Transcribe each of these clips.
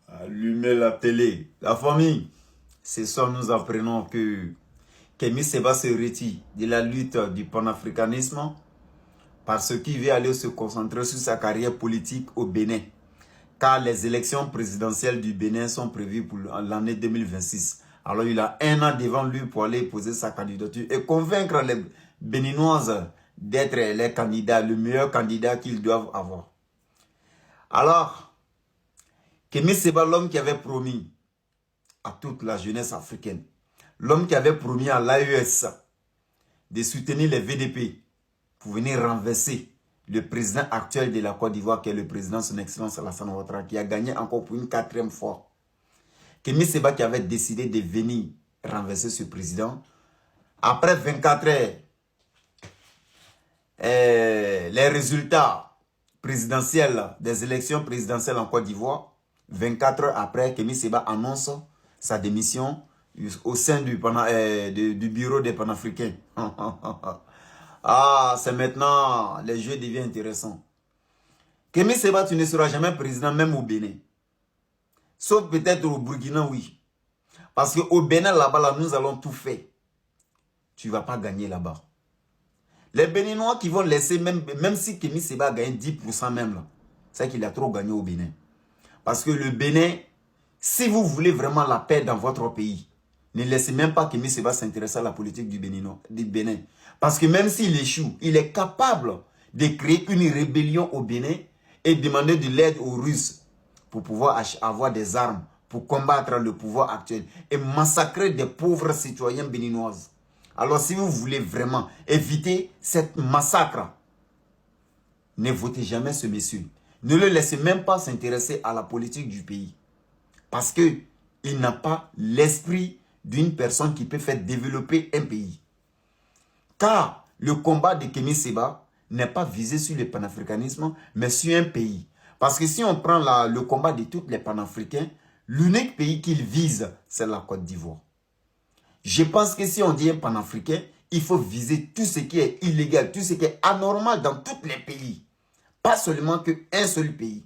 Allumez la télé. La famille, ce soir nous apprenons que Kémy Séba se retire de la lutte du panafricanisme parce qu'il veut aller se concentrer sur sa carrière politique au Bénin. Car les élections présidentielles du Bénin sont prévues pour l'année 2026. Alors il a un an devant lui pour aller poser sa candidature et convaincre les Béninoises d'être les candidats, le meilleur candidat qu'ils doivent avoir. Alors, Kémy Séba, l'homme qui avait promis à toute la jeunesse africaine, l'homme qui avait promis à l'AES de soutenir les VDP pour venir renverser le président actuel de la Côte d'Ivoire, qui est le président son excellence Alassane Ouattara, qui a gagné encore pour une 4e fois. Kémy Séba qui avait décidé de venir renverser ce président. Après 24 heures, les résultats présidentiels des élections présidentielles en Côte d'Ivoire, 24 heures après, Kémy Séba annonce sa démission au sein du bureau des panafricains. Ah, c'est maintenant, les jeux deviennent intéressants. Kémy Séba, tu ne seras jamais président, même au Bénin. Sauf peut-être au Burkina, oui. Parce qu'au Bénin, là-bas, là, nous allons tout faire. Tu ne vas pas gagner là-bas. Les Béninois qui vont laisser, même si Kémy Séba gagne 10% même, là, c'est qu'il a trop gagné au Bénin. Parce que le Bénin, si vous voulez vraiment la paix dans votre pays, ne laissez même pas Kémy Séba s'intéresser à la politique du Bénin. Parce que même s'il échoue, il est capable de créer une rébellion au Bénin et demander de l'aide aux Russes pour pouvoir avoir des armes, pour combattre le pouvoir actuel et massacrer des pauvres citoyens béninoises. Alors si vous voulez vraiment éviter cette massacre, ne votez jamais ce monsieur. Ne le laissez même pas s'intéresser à la politique du pays. Parce qu'il n'a pas l'esprit d'une personne qui peut faire développer un pays. Car le combat de Kémy Séba n'est pas visé sur le panafricanisme, mais sur un pays. Parce que si on prend le combat de tous les panafricains, l'unique pays qu'il vise, c'est la Côte d'Ivoire. Je pense que si on dit un panafricain, il faut viser tout ce qui est illégal, tout ce qui est anormal dans tous les pays. Pas seulement qu'un seul pays.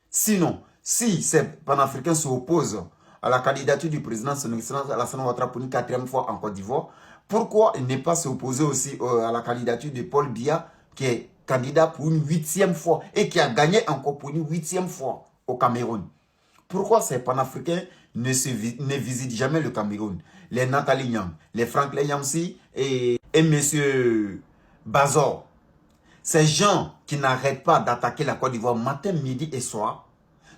Sinon, si ces panafricains s'opposent à la candidature du président son excellence Alassane Ouattara pour une 4e fois en Côte d'Ivoire, pourquoi il n'est pas s'opposer aussi à la candidature de Paul Biya, qui est candidat pour une 8e fois et qui a gagné encore pour une 8e fois au Cameroun? Pourquoi ces panafricains ne visitent jamais le Cameroun? Les Nathalie Nyang, les Franklin Yamsi et M. Bazor. Ces gens qui n'arrêtent pas d'attaquer la Côte d'Ivoire matin, midi et soir,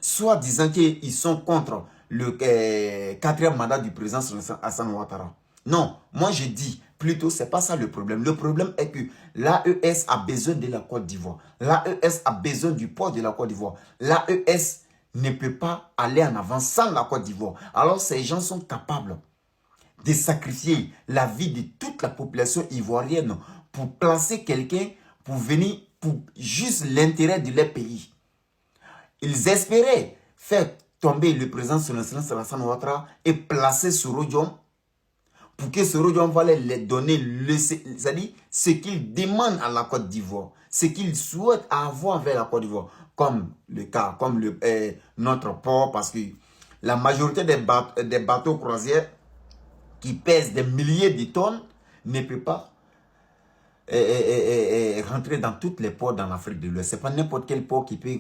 soit disant qu'ils sont contre le 4e mandat du président Alassane Ouattara. Non, moi je dis plutôt c'est pas ça le problème. Le problème est que l'AES a besoin de la Côte d'Ivoire. L'AES a besoin du port de la Côte d'Ivoire. L'AES ne peut pas aller en avant sans la Côte d'Ivoire. Alors ces gens sont capables de sacrifier la vie de toute la population ivoirienne pour placer quelqu'un pour venir pour juste l'intérêt de leur pays. Ils espéraient faire tomber le président son excellence Alassane Ouattara et placer Soro Diom pour que Soro Diom va leur donner c'est-à-dire ce qu'ils demandent à la Côte d'Ivoire, ce qu'ils souhaitent avoir vers la Côte d'Ivoire, comme le cas, comme notre port, parce que la majorité des bateaux croisières qui pèsent des milliers de tonnes ne peut pas rentrer dans tous les ports dans l'Afrique de l'Ouest. Ce n'est pas n'importe quel port qui peut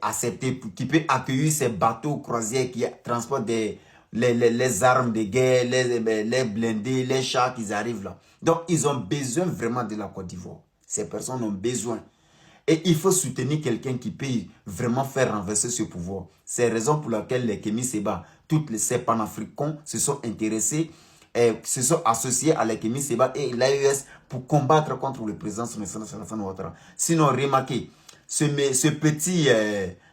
accepter, qui peut accueillir ces bateaux croisières qui transportent les armes de guerre, les blindés, les chars qui arrivent là. Donc, ils ont besoin vraiment de la Côte d'Ivoire. Ces personnes ont besoin. Et il faut soutenir quelqu'un qui peut vraiment faire renverser ce pouvoir. C'est la raison pour laquelle les Kémy Séba, ces panafricains se sont intéressés se sont associés à la Kémy Séba et l'AES pour combattre contre le président son excellence Alassane Ouattara. Sinon, remarquez, ce petit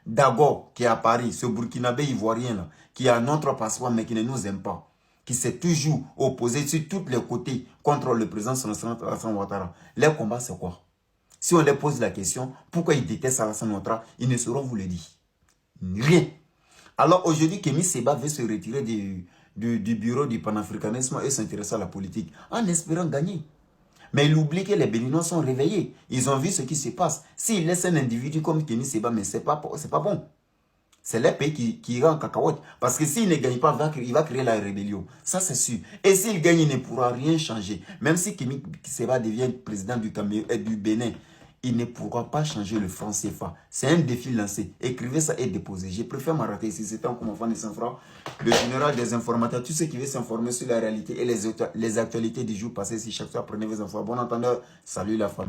Dago qui est à Paris, ce Burkinabé ivoirien là, qui a notre passeport mais qui ne nous aime pas, qui s'est toujours opposé sur tous les côtés contre le président son excellence Alassane Ouattara. Leur combat, c'est quoi? Si on leur pose la question, pourquoi ils détestent Alassane Ouattara, ils ne sauront vous le dire. Rien. Alors aujourd'hui, Kémy Séba veut se retirer du bureau du panafricanisme et s'intéresser à la politique en espérant gagner. Mais il oublie que les Béninois sont réveillés. Ils ont vu ce qui se passe. S'il laisse un individu comme Kémy Séba, mais c'est pas bon. C'est le pays qui ira en cacahuète. Parce que s'il ne gagne pas, il va créer la rébellion. Ça, c'est sûr. Et s'il gagne, il ne pourra rien changer. Même si Kémy Seba devient président du Bénin, il ne pourra pas changer le franc CFA. C'est un défi lancé. Écrivez ça et déposez. Je préfère m'arrêter ici. C'est un comment de Saint-Franc, le général des informateurs. Tous ceux qui veulent s'informer sur la réalité et les actualités du jour passé, si chaque fois prenez vos infos. Bon entendeur, salut la famille.